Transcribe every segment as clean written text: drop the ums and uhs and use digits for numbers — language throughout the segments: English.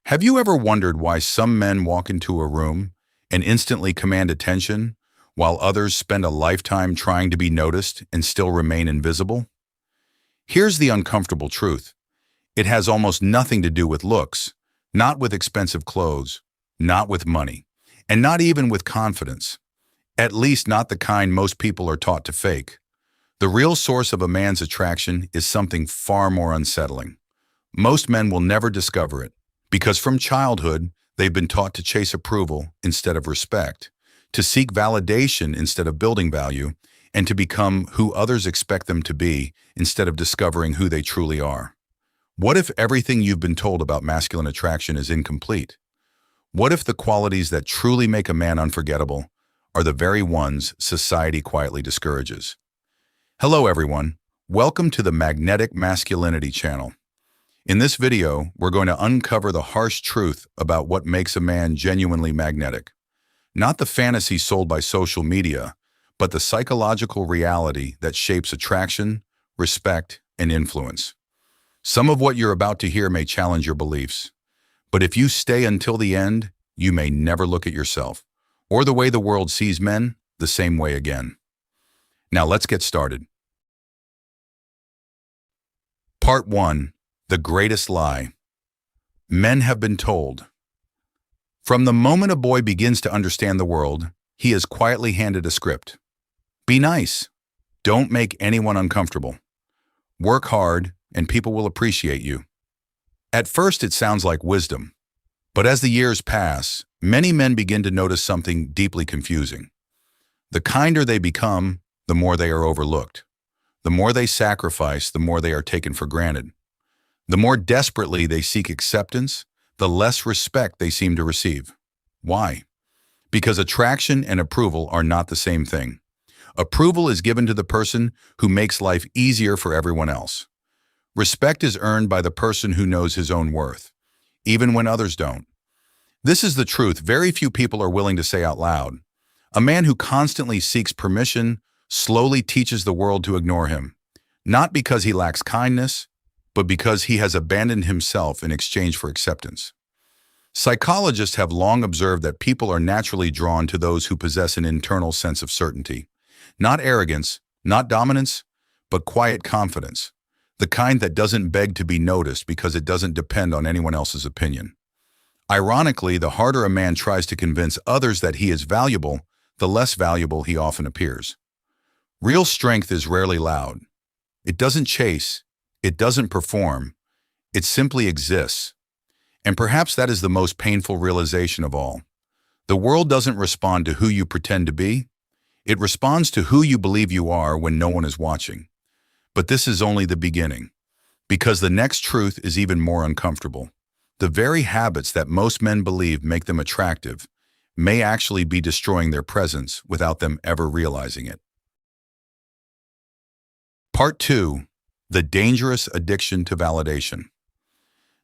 Have you ever wondered why some men walk into a room and instantly command attention, while others spend a lifetime trying to be noticed and still remain invisible? Here's the uncomfortable truth. It has almost nothing to do with looks, not with expensive clothes, not with money, and not even with confidence. At least not the kind most people are taught to fake. The real source of a man's attraction is something far more unsettling. Most men will never discover it, because from childhood, they've been taught to chase approval instead of respect, to seek validation instead of building value, and to become who others expect them to be instead of discovering who they truly are. What if everything you've been told about masculine attraction is incomplete? What if the qualities that truly make a man unforgettable are the very ones society quietly discourages? Hello everyone, welcome to the Magnetic Masculinity channel. In this video, we're going to uncover the harsh truth about what makes a man genuinely magnetic. Not the fantasy sold by social media, but the psychological reality that shapes attraction, respect, and influence. Some of what you're about to hear may challenge your beliefs, but if you stay until the end, you may never look at yourself, or the way the world sees men, the same way again. Now let's get started. Part 1. The greatest lie. Men have been told. From the moment a boy begins to understand the world, he is quietly handed a script. Be nice. Don't make anyone uncomfortable. Work hard, and people will appreciate you. At first, it sounds like wisdom. But as the years pass, many men begin to notice something deeply confusing. The kinder they become, the more they are overlooked. The more they sacrifice, the more they are taken for granted. The more desperately they seek acceptance, the less respect they seem to receive. Why? Because attraction and approval are not the same thing. Approval is given to the person who makes life easier for everyone else. Respect is earned by the person who knows his own worth, even when others don't. This is the truth very few people are willing to say out loud. A man who constantly seeks permission slowly teaches the world to ignore him, not because he lacks kindness, but because he has abandoned himself in exchange for acceptance. Psychologists have long observed that people are naturally drawn to those who possess an internal sense of certainty. Not arrogance, not dominance, but quiet confidence, the kind that doesn't beg to be noticed because it doesn't depend on anyone else's opinion. Ironically, the harder a man tries to convince others that he is valuable, the less valuable he often appears. Real strength is rarely loud. It doesn't chase. It doesn't perform, it simply exists. And perhaps that is the most painful realization of all. The world doesn't respond to who you pretend to be. It responds to who you believe you are when no one is watching. But this is only the beginning, because the next truth is even more uncomfortable. The very habits that most men believe make them attractive may actually be destroying their presence without them ever realizing it. Part 2. The dangerous addiction to validation.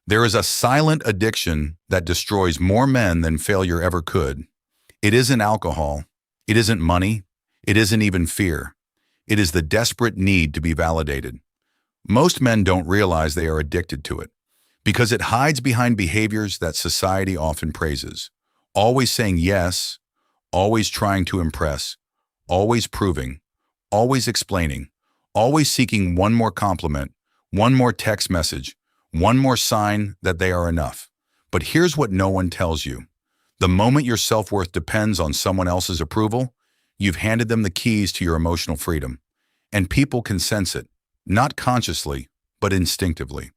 There is a silent addiction that destroys more men than failure ever could. It isn't alcohol. It isn't money. It isn't even fear. It is the desperate need to be validated. Most men don't realize they are addicted to it because it hides behind behaviors that society often praises. Always saying yes, always trying to impress, always proving, always explaining, always seeking one more compliment, one more text message, one more sign that they are enough. But here's what no one tells you. The moment your self-worth depends on someone else's approval, you've handed them the keys to your emotional freedom. And people can sense it, not consciously, but instinctively.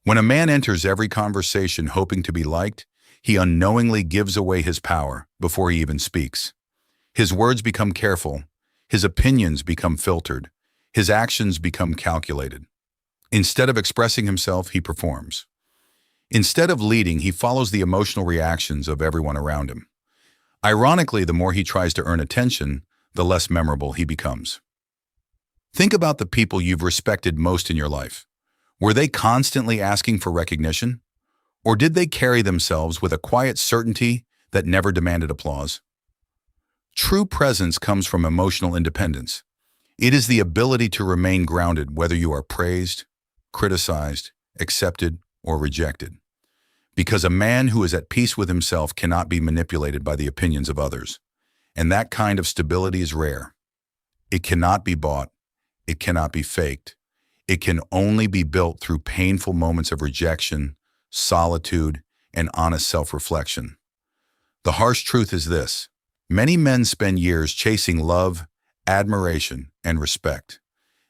When a man enters every conversation hoping to be liked, he unknowingly gives away his power before he even speaks. His words become careful, his opinions become filtered, his actions become calculated. Instead of expressing himself, he performs. Instead of leading, he follows the emotional reactions of everyone around him. Ironically, the more he tries to earn attention, the less memorable he becomes. Think about the people you've respected most in your life. Were they constantly asking for recognition? Or did they carry themselves with a quiet certainty that never demanded applause? True presence comes from emotional independence. It is the ability to remain grounded whether you are praised, criticized, accepted, or rejected. Because a man who is at peace with himself cannot be manipulated by the opinions of others. And that kind of stability is rare. It cannot be bought. It cannot be faked. It can only be built through painful moments of rejection, solitude, and honest self-reflection. The harsh truth is this: many men spend years chasing love, admiration, and respect,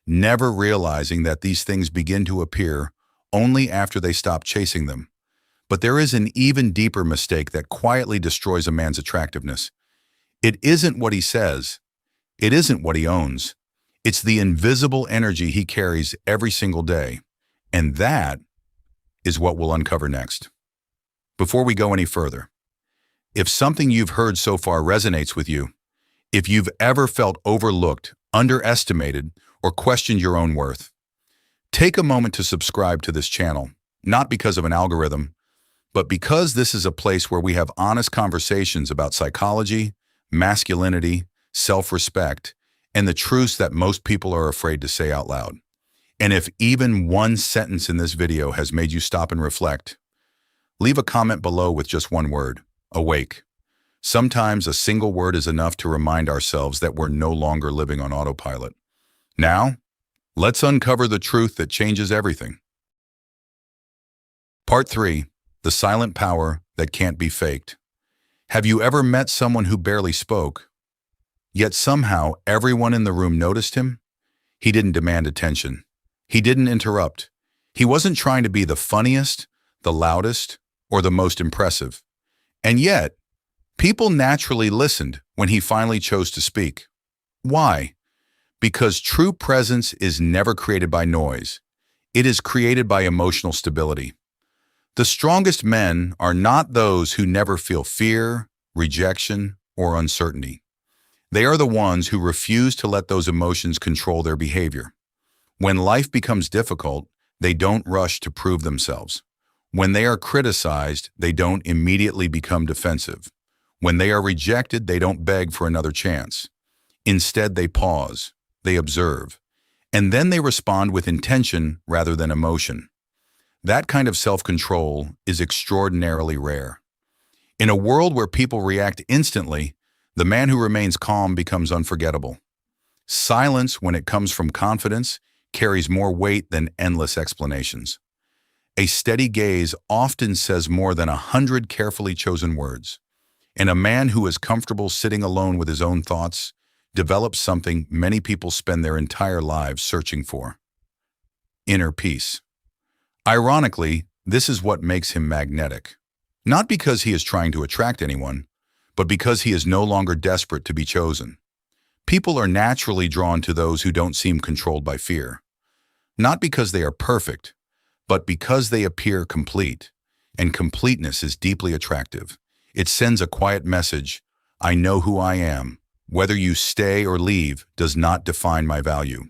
never realizing that these things begin to appear only after they stop chasing them. But there is an even deeper mistake that quietly destroys a man's attractiveness. It isn't what he says. It isn't what he owns. It's the invisible energy he carries every single day. And that is what we'll uncover next. Before we go any further, if something you've heard so far resonates with you, if you've ever felt overlooked, underestimated, or questioned your own worth, take a moment to subscribe to this channel, not because of an algorithm, but because this is a place where we have honest conversations about psychology, masculinity, self-respect, and the truths that most people are afraid to say out loud. And if even one sentence in this video has made you stop and reflect, leave a comment below with just one word: awake. Sometimes a single word is enough to remind ourselves that we're no longer living on autopilot. Now, let's uncover the truth that changes everything. Part 3. The silent power that can't be faked. Have you ever met someone who barely spoke, yet somehow everyone in the room noticed him? He didn't demand attention. He didn't interrupt. He wasn't trying to be the funniest, the loudest, or the most impressive. And yet, people naturally listened when he finally chose to speak. Why? Because true presence is never created by noise. It is created by emotional stability. The strongest men are not those who never feel fear, rejection, or uncertainty. They are the ones who refuse to let those emotions control their behavior. When life becomes difficult, they don't rush to prove themselves. When they are criticized, they don't immediately become defensive. When they are rejected, they don't beg for another chance. Instead, they pause, they observe, and then they respond with intention rather than emotion. That kind of self-control is extraordinarily rare. In a world where people react instantly, the man who remains calm becomes unforgettable. Silence, when it comes from confidence, carries more weight than endless explanations. A steady gaze often says more than 100 carefully chosen words. And a man who is comfortable sitting alone with his own thoughts develops something many people spend their entire lives searching for: inner peace. Ironically, this is what makes him magnetic. Not because he is trying to attract anyone, but because he is no longer desperate to be chosen. People are naturally drawn to those who don't seem controlled by fear. Not because they are perfect, but because they appear complete. And completeness is deeply attractive. It sends a quiet message: I know who I am. Whether you stay or leave does not define my value.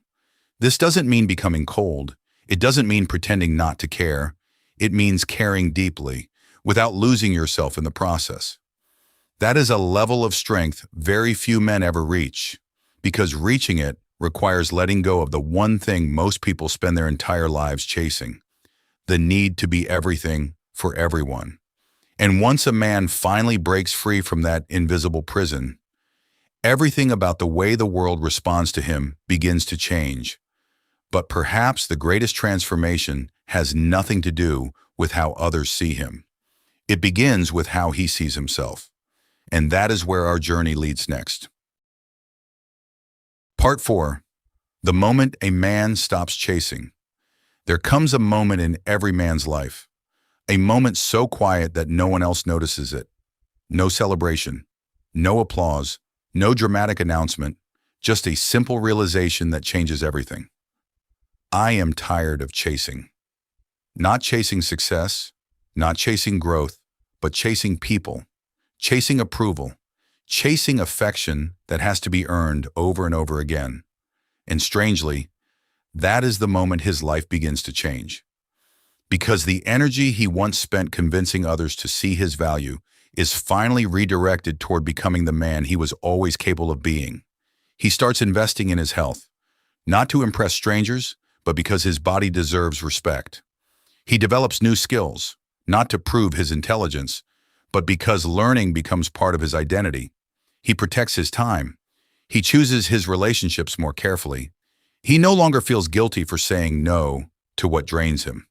This doesn't mean becoming cold. It doesn't mean pretending not to care. It means caring deeply, without losing yourself in the process. That is a level of strength very few men ever reach, because reaching it requires letting go of the one thing most people spend their entire lives chasing: the need to be everything for everyone. And once a man finally breaks free from that invisible prison, everything about the way the world responds to him begins to change. But perhaps the greatest transformation has nothing to do with how others see him. It begins with how he sees himself. And that is where our journey leads next. Part 4. The moment a man stops chasing. There comes a moment in every man's life. A moment so quiet that no one else notices it. No celebration, no applause, no dramatic announcement, just a simple realization that changes everything. I am tired of chasing. Not chasing success, not chasing growth, but chasing people, chasing approval, chasing affection that has to be earned over and over again. And strangely, that is the moment his life begins to change. Because the energy he once spent convincing others to see his value is finally redirected toward becoming the man he was always capable of being. He starts investing in his health, not to impress strangers, but because his body deserves respect. He develops new skills, not to prove his intelligence, but because learning becomes part of his identity. He protects his time. He chooses his relationships more carefully. He no longer feels guilty for saying no to what drains him.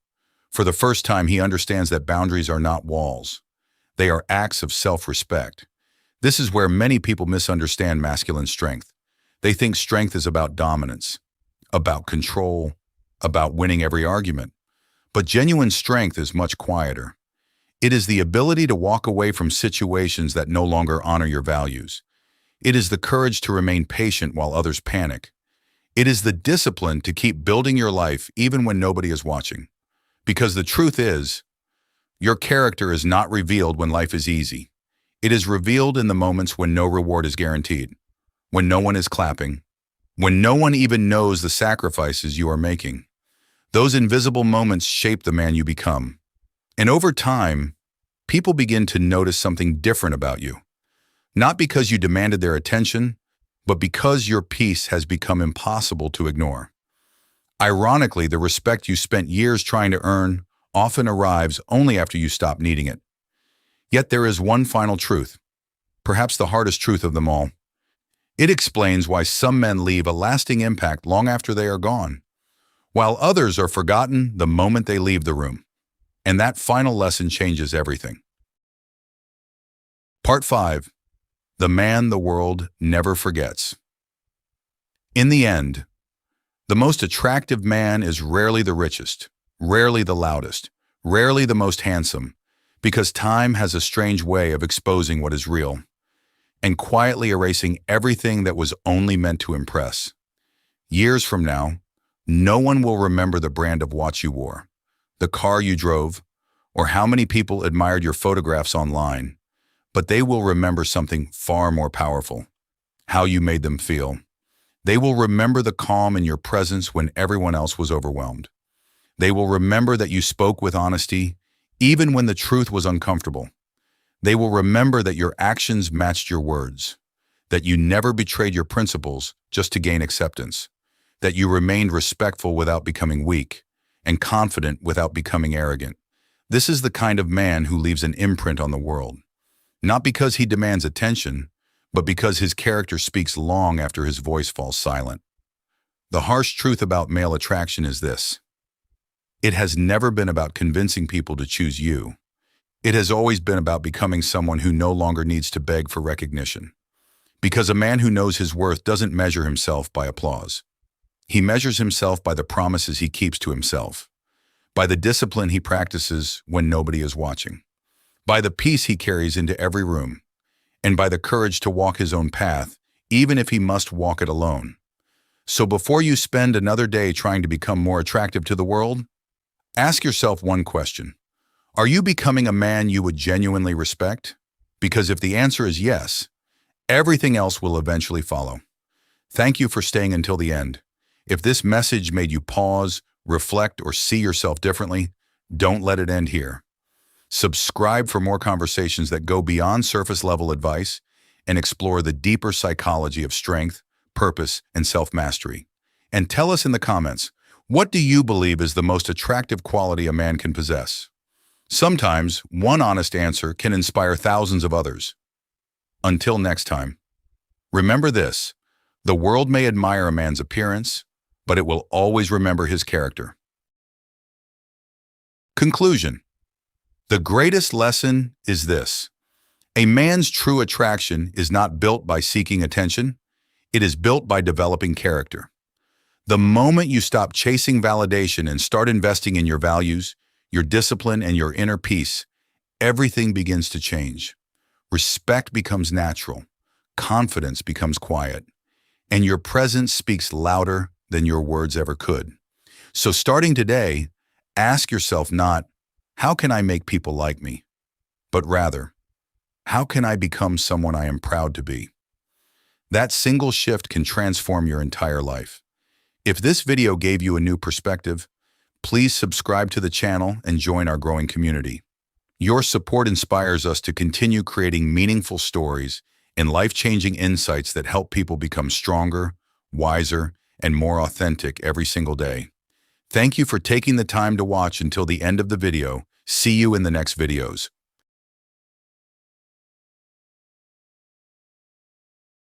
For the first time, he understands that boundaries are not walls. They are acts of self-respect. This is where many people misunderstand masculine strength. They think strength is about dominance, about control, about winning every argument. But genuine strength is much quieter. It is the ability to walk away from situations that no longer honor your values. It is the courage to remain patient while others panic. It is the discipline to keep building your life even when nobody is watching. Because the truth is, your character is not revealed when life is easy. It is revealed in the moments when no reward is guaranteed, when no one is clapping, when no one even knows the sacrifices you are making. Those invisible moments shape the man you become. And over time, people begin to notice something different about you. Not because you demanded their attention, but because your peace has become impossible to ignore. Ironically, the respect you spent years trying to earn often arrives only after you stop needing it. Yet there is one final truth, perhaps the hardest truth of them all. It explains why some men leave a lasting impact long after they are gone, while others are forgotten the moment they leave the room. And that final lesson changes everything. Part 5. The man the world never forgets. In the end, the most attractive man is rarely the richest, rarely the loudest, rarely the most handsome, because time has a strange way of exposing what is real and quietly erasing everything that was only meant to impress. Years from now, no one will remember the brand of watch you wore, the car you drove, or how many people admired your photographs online, but they will remember something far more powerful, how you made them feel. They will remember the calm in your presence when everyone else was overwhelmed. They will remember that you spoke with honesty, even when the truth was uncomfortable. They will remember that your actions matched your words, that you never betrayed your principles just to gain acceptance, that you remained respectful without becoming weak, and confident without becoming arrogant. This is the kind of man who leaves an imprint on the world, not because he demands attention, but because his character speaks long after his voice falls silent. The harsh truth about male attraction is this: it has never been about convincing people to choose you. It has always been about becoming someone who no longer needs to beg for recognition. Because a man who knows his worth doesn't measure himself by applause. He measures himself by the promises he keeps to himself, by the discipline he practices when nobody is watching, by the peace he carries into every room, and by the courage to walk his own path, even if he must walk it alone. So before you spend another day trying to become more attractive to the world, ask yourself one question. Are you becoming a man you would genuinely respect? Because if the answer is yes, everything else will eventually follow. Thank you for staying until the end. If this message made you pause, reflect, or see yourself differently, don't let it end here. Subscribe for more conversations that go beyond surface-level advice and explore the deeper psychology of strength, purpose, and self-mastery. And tell us in the comments, what do you believe is the most attractive quality a man can possess? Sometimes, one honest answer can inspire thousands of others. Until next time, remember this: the world may admire a man's appearance, but it will always remember his character. Conclusion. The greatest lesson is this: a man's true attraction is not built by seeking attention, it is built by developing character. The moment you stop chasing validation and start investing in your values, your discipline, and your inner peace, everything begins to change. Respect becomes natural, confidence becomes quiet, and your presence speaks louder than your words ever could. So starting today, ask yourself not, how can I make people like me? But rather, how can I become someone I am proud to be? That single shift can transform your entire life. If this video gave you a new perspective, please subscribe to the channel and join our growing community. Your support inspires us to continue creating meaningful stories and life-changing insights that help people become stronger, wiser, and more authentic every single day. Thank you for taking the time to watch until the end of the video. See you in the next videos.